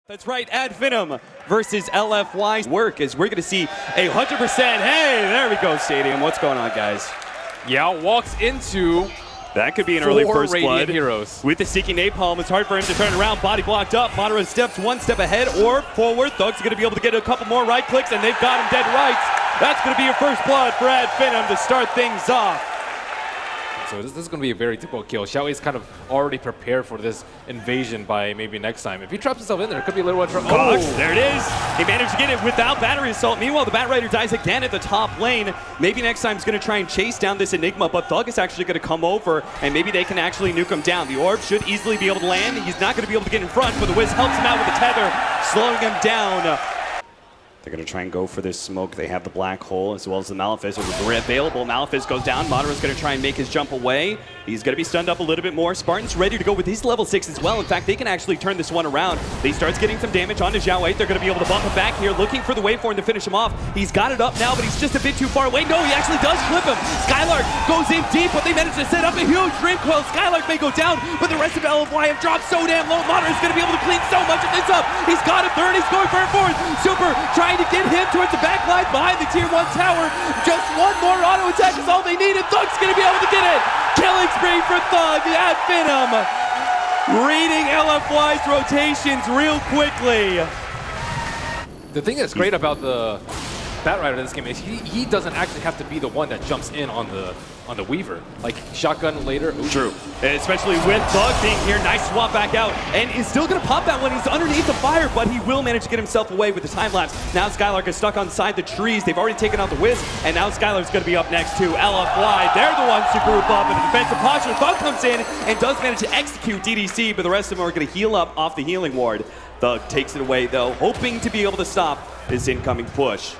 That's right, FINEM versus LGD.FY work as we're going to see a 100%. Hey, there we go, Stadium. What's going on, guys? Yao walks into that could be an early first blood. Heroes. With the seeking napalm, it's hard for him to turn around. Body blocked up. Madara steps one step ahead or forward. Thug's going to be able to get a couple more right clicks, and they've got him dead rights. That's going to be your first blood for FINEM to start things off. So this is going to be a very difficult kill. Xiaohui's kind of already prepared for this invasion by maybe next time. If he traps himself in there, it could be a little bit. Oh, there it is. He managed to get it without battery assault. Meanwhile, the Bat Rider dies again at the top lane. Maybe next time he's going to try and chase down this Enigma, but Thug is actually going to come over, and maybe they can actually nuke him down. The orb should easily be able to land. He's not going to be able to get in front, but the Wiz helps him out with the tether, slowing him down. They're going to try and go for this smoke. They have the black hole as well as the Malefice. Available. Malefice goes down. Madara's going to try and make his jump away. He's going to be stunned up a little bit more. Spartan's ready to go with his level 6 as well. In fact, they can actually turn this one around. He starts getting some damage onto Xiaohui. They're going to be able to bump him back here, looking for the waveform to finish him off. He's got it up now, but he's just a bit too far away. No, he actually does flip him. Skylark goes in deep, but they manage to set up a huge dream coil. Skylark may go down, but the rest of LGD.FY have dropped so damn low. Madara's going to be able to clean so much of this up. He's got him third. He's going for a fourth. Super trying to get him towards the back line behind the tier 1 tower. Just one more auto attack is all they need, and Thug's going to be able to get it. Killing spree for Thug at FINEM. Reading LGD.FY's rotations real quickly. The thing that's great about the Bat Rider in this game is he doesn't actually have to be the one that jumps in on the Weaver. Like shotgun later. Ooh. True. Especially with Thug being here. Nice swap back out. And he's still going to pop that one. He's underneath the fire, but he will manage to get himself away with the time lapse. Now Skylark is stuck on side the trees. They've already taken out the Wiz, and now Skylark's going to be up next to LGD.FY. They're the ones to group up in a defensive posture. Thug comes in and does manage to execute DDC, but the rest of them are going to heal up off the healing ward. Thug takes it away, though, hoping to be able to stop this incoming push.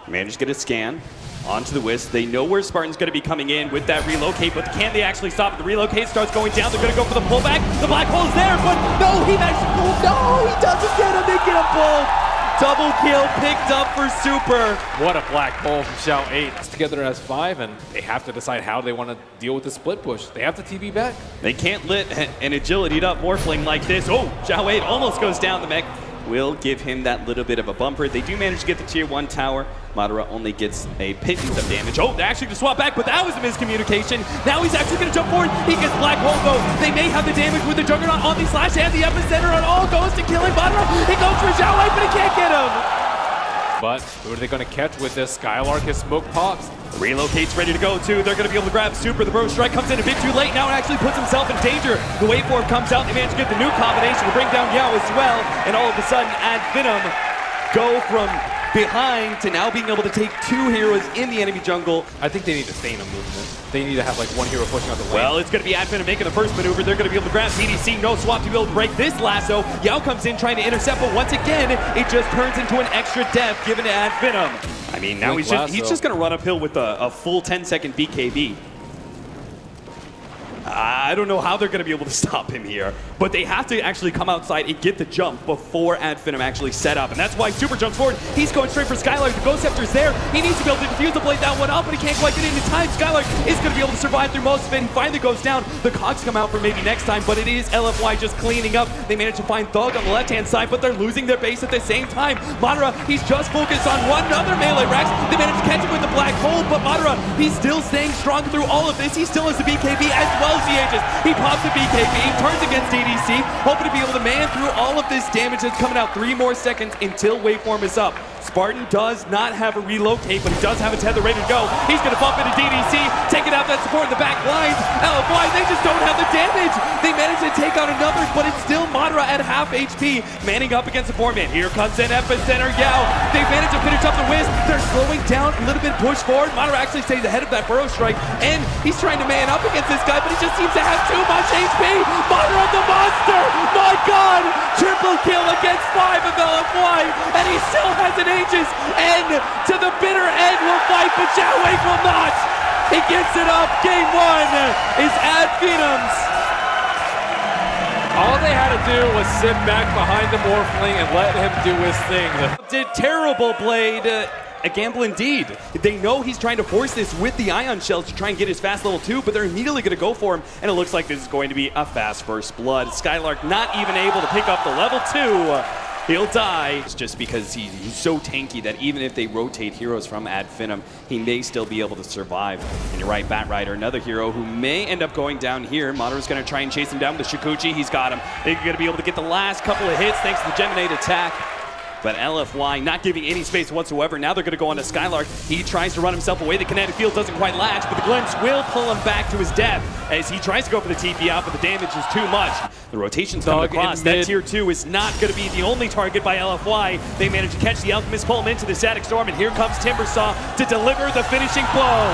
Managed to get a scan onto the Wisp. They know where Spartan's going to be coming in with that relocate, but can they actually stop it? The relocate starts going down. They're going to go for the pullback. The black hole's there, but no, he managed to pull. No, he doesn't get him. They get him pulled. Double kill picked up for Super. What a black hole from Xiao8. It's together as 5, and they have to decide how they want to deal with the split push. They have to TB back. They can't let an agility'd up Morphling like this. Oh, Xiao8 almost goes down. The mech will give him that little bit of a bumper. They do manage to get the tier 1 tower. Madara only gets a pittance of damage. Oh, they're actually going to swap back, but that was a miscommunication. Now he's actually going to jump forward. He gets black hole though. They may have the damage with the Juggernaut on the slash and the epicenter on all goes to killing Madara. He goes for Xiaohui, but he can't get him. But who are they going to catch with this? Skylark, his smoke pops. Relocate's ready to go too. They're going to be able to grab Super. The Bro Strike comes in a bit too late. Now it actually puts himself in danger. The waveform comes out. They manage to get the new combination to bring down Yao as well. And all of a sudden, FINEM go from behind to now being able to take 2 heroes in the enemy jungle. I think they need to stay in a movement. They need to have like 1 hero pushing out the lane. Well, it's going to be FINEM making the first maneuver. They're going to be able to grab DDC. No swap to be able to break this lasso. Yao comes in trying to intercept, but once again, it just turns into an extra death given to FINEM. I mean, now he's just going to run uphill with a full 10-second BKB. I don't know how they're going to be able to stop him here, but they have to actually come outside and get the jump before FINEM actually set up, and that's why Super jumps forward. He's going straight for Skylark. The Ghost Scepter's there. He needs to be able to defuse the blade that one up, but he can't quite get it in time. Skylark is going to be able to survive through most of it. He finally goes down. The cogs come out for maybe next time, but it is LGD.FY just cleaning up. They manage to find Thug on the left-hand side, but they're losing their base at the same time. Madara, he's just focused on one other melee Rex. They manage to catch him with the black hole, but Madara, he's still staying strong through all of this. He still has the BKB as well as the Aegis. He pops the BKB, turns against DDC, hoping to be able to man through all of this damage that's coming out. 3 more seconds until waveform is up. Spartan does not have a relocate, but he does have a tether ready to go. He's going to bump into DDC, taking out that support in the back lines. LGD.FY, they just don't have the damage. They managed to take out another, but it's still Madara at half HP, manning up against the 4-man. Here comes in epicenter Yao. They managed to finish up the Wiz. They're slowing down a little bit, push forward. Madara actually stays ahead of that Burrow Strike, and he's trying to man up against this guy, but he just seems to have too much HP. Madara the monster! My God! Triple kill against 5 of LGD.FY, and he still has an Aegis, and to the bitter end will fight, but Xiaohui will not! He gets it up. Game 1 is FINEM's. All they had to do was sit back behind the Morphling and let him do his thing. Did terrible Blade. A gamble indeed. They know he's trying to force this with the Ion Shells to try and get his fast level 2, but they're immediately going to go for him, and it looks like this is going to be a fast first blood. Skylark not even able to pick up the level 2. He'll die. It's just because he's so tanky that even if they rotate heroes from FINEM, he may still be able to survive. And you're right, Batrider, another hero who may end up going down here. Madara's going to try and chase him down with the Shikuchi. He's got him. They're going to be able to get the last couple of hits thanks to the Geminate attack. But LFY not giving any space whatsoever. Now they're going to go on to Skylark. He tries to run himself away. The kinetic field doesn't quite latch, but the glimpse will pull him back to his death as he tries to go for the TP out, but the damage is too much. The rotation's coming across. That tier 2 is not going to be the only target by LFY. They manage to catch the Alchemist, pull him into the Static Storm, and here comes Timbersaw to deliver the finishing blow.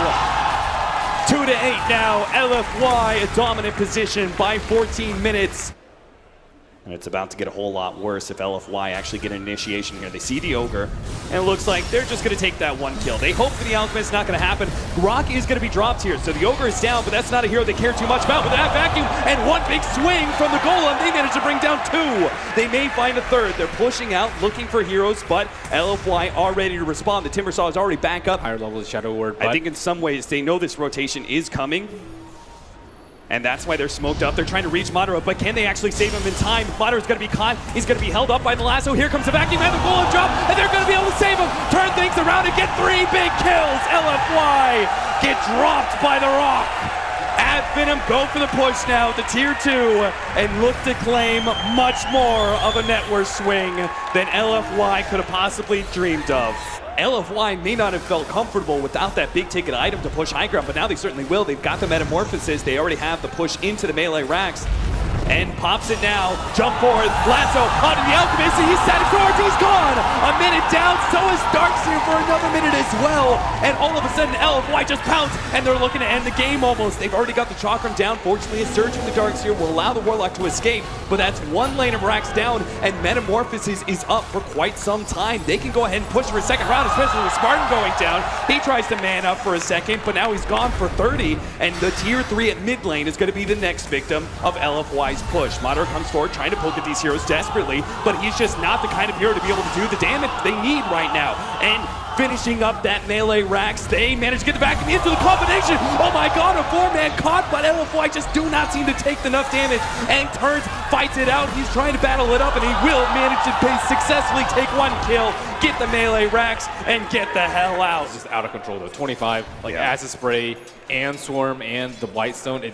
2-8 now. LFY a dominant position by 14 minutes. And it's about to get a whole lot worse if LFY actually get an initiation here. They see the Ogre, and it looks like they're just going to take that one kill. They hope for the Alchemist, not going to happen. Grok is going to be dropped here, so the Ogre is down, but that's not a hero they care too much about. With that vacuum and one big swing from the Golem, they manage to bring down 2. They may find a third. They're pushing out, looking for heroes, but LFY are ready to respond. The Timbersaw is already back up. Higher level of Shadow Word. I think in some ways they know this rotation is coming. And that's why they're smoked up. They're trying to reach Madara, but can they actually save him in time? Madara's going to be caught. He's going to be held up by the lasso. Here comes the vacuum and the Golem drop, and they're going to be able to save him. Turn things around and get 3 big kills. LFY get dropped by the rock. FINEM go for the push now to tier 2 and look to claim much more of a net worth swing than LFY could have possibly dreamed of. LFY may not have felt comfortable without that big ticket item to push high ground, but now they certainly will. They've got the Metamorphosis. They already have the push into the melee racks. And pops it now, jump forward, lasso onto the Alchemist, and he's static forward, he's gone! A minute down, so is Darkseer for another minute as well. And all of a sudden, LFY just pounced, and they're looking to end the game almost. They've already got the Chakram down. Fortunately, a surge from the Darkseer will allow the Warlock to escape, but that's one lane of racks down, and Metamorphosis is up for quite some time. They can go ahead and push for a second round, especially with Spartan going down. He tries to man up for a second, but now he's gone for 30, and the tier 3 at mid lane is going to be the next victim of LFY's push. Madara comes forward trying to poke at these heroes desperately, but he's just not the kind of hero to be able to do the damage they need right now. And finishing up that melee racks, they manage to get the vacuum into the combination. Oh my god, a 4-man caught, but LFY just do not seem to take enough damage, and turns, fights it out. He's trying to battle it up, and he will manage to successfully take 1 kill, get the melee racks, and get the hell out. It's just out of control though. 25, like Acid Spray and Swarm and the Whitestone, it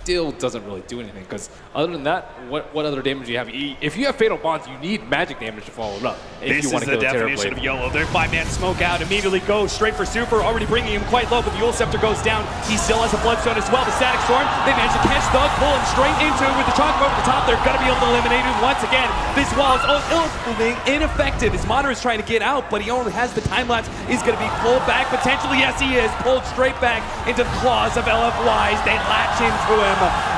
still doesn't really do anything, because other than that, what other damage do you have? If you have Fatal Bonds, you need magic damage to follow it up. If you want to kill the definition of YOLO. Their 5-man smoke out, immediately goes straight for Super, already bringing him quite low, but the Yule Scepter goes down. He still has a Bloodstone as well. The Static Storm, they manage to catch Thug, pull him straight into it with the Chakra over the top. They're going to be able to eliminate him once again. This wall is ineffective as Madara is trying to get out, but he only has the time lapse. He's going to be pulled back potentially. Yes, he is. Pulled straight back into the claws of LFYs. They latch into him.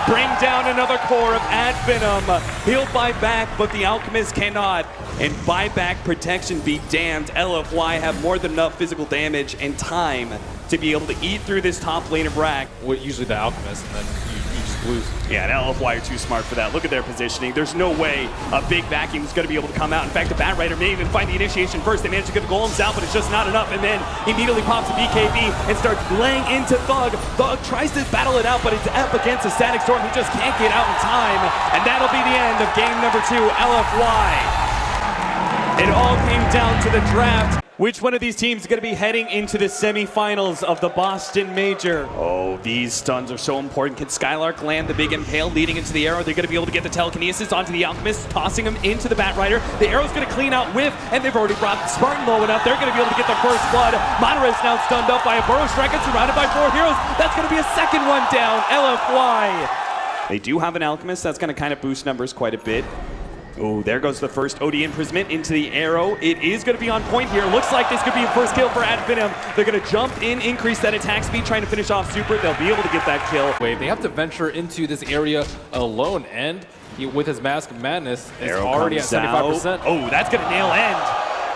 Bring down another core of FINEM. He'll buy back, but the Alchemist cannot. And buyback protection be damned. LFY have more than enough physical damage and time to be able to eat through this top lane of rack. Usually the Alchemist, and then you just lose. Yeah, and LFY are too smart for that. Look at their positioning. There's no way a big vacuum is going to be able to come out. In fact, the Batrider may even find the initiation first. They manage to get the Golems out, but it's just not enough. And then immediately pops a BKB and starts laying into Thug. Thug tries to battle it out, but it's up against a Static Storm. He just can't get out in time. And that'll be the end of game number 2, LFY. It all came down to the draft. Which one of these teams is going to be heading into the semifinals of the Boston Major? Oh, these stuns are so important. Can Skylark land the big impale leading into the arrow? They're going to be able to get the telekinesis onto the Alchemist, tossing him into the Batrider. The arrow's going to clean out Whiff, and they've already brought Spartan low enough. They're going to be able to get their first blood. Madara is now stunned up by a Burrow Strike and surrounded by 4 heroes. That's going to be a second one down. LFY. They do have an Alchemist. That's going to kind of boost numbers quite a bit. Oh, there goes the first OD imprisonment into the arrow. It is going to be on point here. Looks like this could be a first kill for FINEM. They're going to jump in, increase that attack speed, trying to finish off Super. They'll be able to get that kill. Wave. They have to venture into this area alone, and with his Mask of Madness, is already at 75%. Oh, that's going to nail end.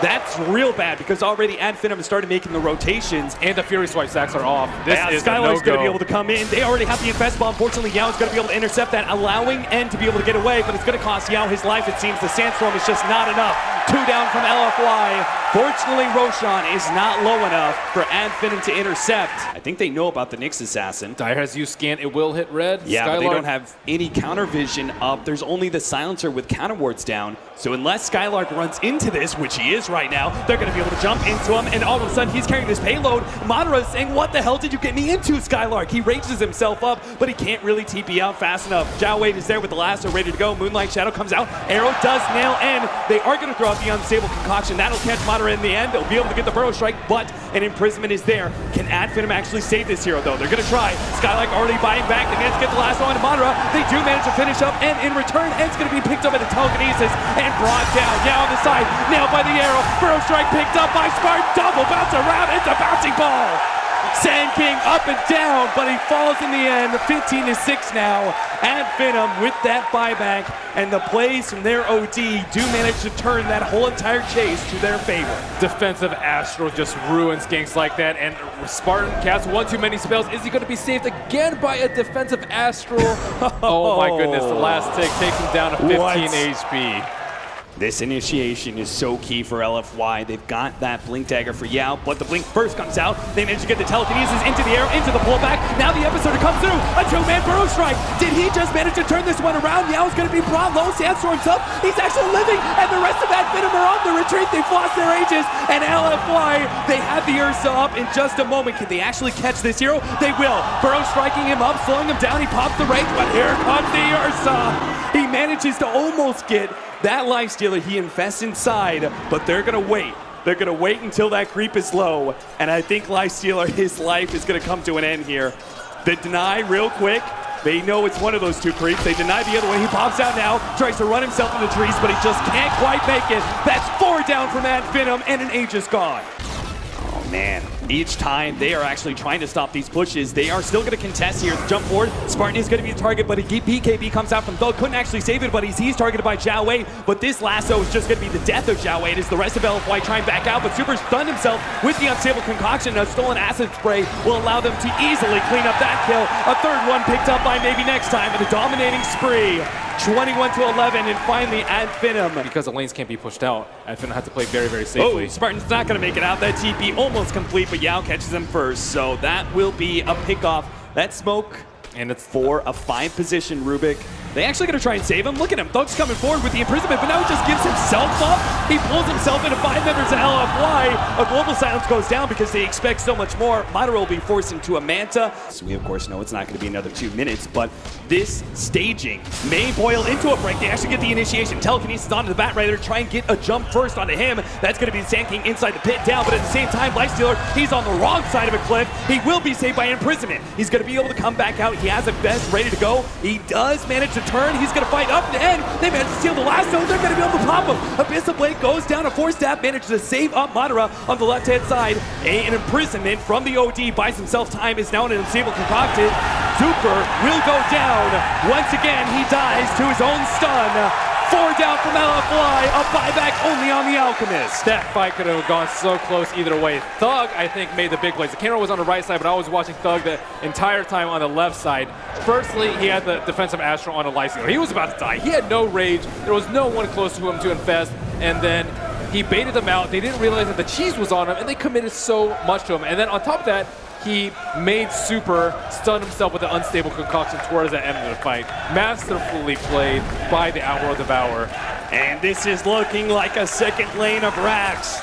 That's real bad because already FINEM has started making the rotations. And the Fury Swipe stacks are off. This is Skylark's going to no-go. be able to come in. They already have the Infest Bomb. Fortunately, Yao is going to be able to intercept that, allowing N to be able to get away, but it's going to cost Yao his life, it seems. The Sandstorm is just not enough. 2 down from LFY. Fortunately, Roshan is not low enough for FINEM to intercept. I think they know about the Nyx assassin. Dire has used scan. It will hit red. Yeah, Skylark. but they don't have any counter vision up. There's only the silencer with counter wards down. So unless Skylark runs into this, which he is right now, they're going to be able to jump into him, and all of a sudden he's carrying this payload. Madara is saying, what the hell did you get me into, Skylark? He rages himself up, but he can't really TP out fast enough. Zhao Wei is there with the lasso ready to go. Moonlight Shadow comes out. Arrow does nail in. They are going to throw out the unstable concoction. That'll catch Madara in the end. They'll be able to get the burrow strike, but an imprisonment is there. Can FINEM actually save this hero, though? They're going to try. Skylark already buying back. They manage to get the last one to Madara. They do manage to finish up, and in return, Ed's going to be picked up at the telekinesis and brought down. Now on the side, nailed by the arrow. Burrow strike picked up by Spartan. Double bounce around. It's a bouncing ball. Sand King up and down, but he falls in the end. 15-6 now. FINEM with that buyback, and the plays from their OD do manage to turn that whole entire chase to their favor. Defensive Astral just ruins ganks like that, and Spartan casts one too many spells. Is he going to be saved again by a defensive Astral? Oh my goodness, the last tick takes him down to 15 HP. This initiation is so key for LFY. They've got that Blink Dagger for Yao, but the Blink first comes out. They manage to get the telekinesis into the arrow, into the pullback. Now the Episoder comes through. A two-man burrow strike. Did he just manage to turn this one around? Yao's going to be brought low. Sandstorm's up. He's actually living, and the rest of FINEM are on the retreat. They've lost their ages, and LFY, they have the Ursa up in just a moment. Can they actually catch this hero? They will. Burrow striking him up, slowing him down. He pops the rage, but here comes the Ursa. He manages to almost get that Lifestealer. He invests inside, but they're gonna wait. They're gonna wait until that creep is low, and I think Lifestealer, his life is gonna come to an end here. They deny real quick. They know it's one of those two creeps. They deny the other one. He pops out now, tries to run himself in the trees, but he just can't quite make it. That's 4 down from FINEM, and an Aegis gone. Oh man, each time they are actually trying to stop these pushes. They are still going to contest here. Jump forward, Spartan is going to be the target, but BKB comes out from Thug. Couldn't actually save it, but he's targeted by Zhao Wei. But this lasso is just going to be the death of Zhao Wei. It is the rest of LFY trying back out, but Super stunned himself with the unstable concoction. A stolen acid spray will allow them to easily clean up that kill. A third one picked up by maybe next time with a dominating spree. 21-11, and finally FINEM. Because the lanes can't be pushed out, FINEM has to play very, very safely. Oh, Spartan's not going to make it out. That TP almost complete, but Yao catches him first. So that will be a pickoff. That smoke, and it's for a 5 position Rubik. They actually going to try and save him. Look at him. Thug's coming forward with the imprisonment, but now he just gives himself up. He pulls himself into 5 members of LFY. A global silence goes down because they expect so much more. Madara will be forced into a Manta. So we, of course, know it's not going to be another 2 minutes, but this staging may boil into a break. They actually get the initiation. Telekinesis onto the Bat Rider, try and get a jump first onto him. That's going to be the Sand King inside the pit down, but at the same time, Lifestealer, he's on the wrong side of a cliff. He will be saved by imprisonment. He's going to be able to come back out. He has a vest ready to go. He does manage to turn. He's going to fight up to end. They manage to steal the lasso. They're going to be able to pop him. Abyssal Blade goes down a 4-step, manages to save up Madara on the left-hand side. An imprisonment from the OD buys himself time. Is now an unstable concocted. Super will go down. Once again, he dies to his own stun. 4 down from LFY, a buyback only on the Alchemist. That fight could have gone so close either way. Thug, I think, made the big plays. The camera was on the right side, but I was watching Thug the entire time on the left side. Firstly, he had the defensive Astral on a Lifestealer. He was about to die. He had no rage. There was no one close to him to infest, and then he baited them out. They didn't realize that the cheese was on him, and they committed so much to him. And then on top of that, he made Super stun himself with an unstable concoction towards the end of the fight. Masterfully played by the Outworld Devourer. And this is looking like a second lane of Rax.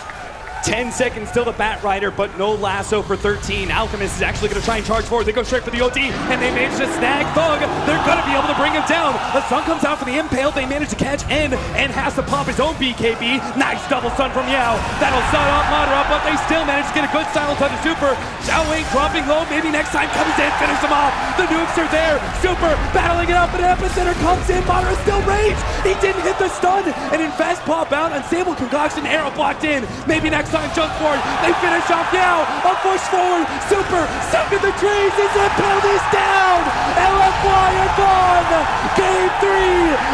10 seconds till the Bat Rider, but no lasso for 13. Alchemist is actually going to try and charge forward. They go straight for the OD, and they manage to snag Thug. They're going to be able to bring him down. The stun comes out for the Impale. They manage to catch and has to pop his own BKB. Nice double stun from Yao. That'll stun up Madara, but they still manage to get a good silence on the Super. Zhao Wei dropping low. Maybe next time comes in, finish him off. The nukes are there. Super battling it up, and Epicenter comes in. Madara still raged. He didn't hit the stun, and in fast pop out, unstable concoction, arrow blocked in. Maybe next time, jump forward. They finish off Yao. A push forward. Super stuck in the trees. He's impaled. He's down. LFY are gone. Game 3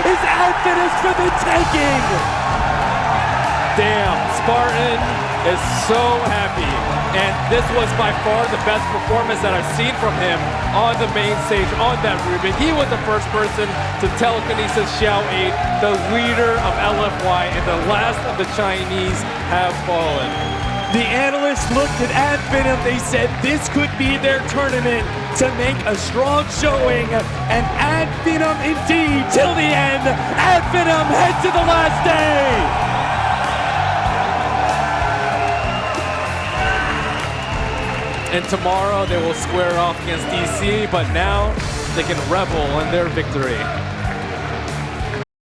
is out finished for the taking. Damn, Spartan is so happy. And this was by far the best performance that I've seen from him on the main stage, on that Rubin. He was the first person to telekinesis Xiao 8, the leader of LFY, and the last of the Chinese have fallen. The analysts looked at FINEM, they said this could be their tournament to make a strong showing, and FINEM indeed, till the end, FINEM head to the last day! And tomorrow they will square off against DC, but now they can revel in their victory.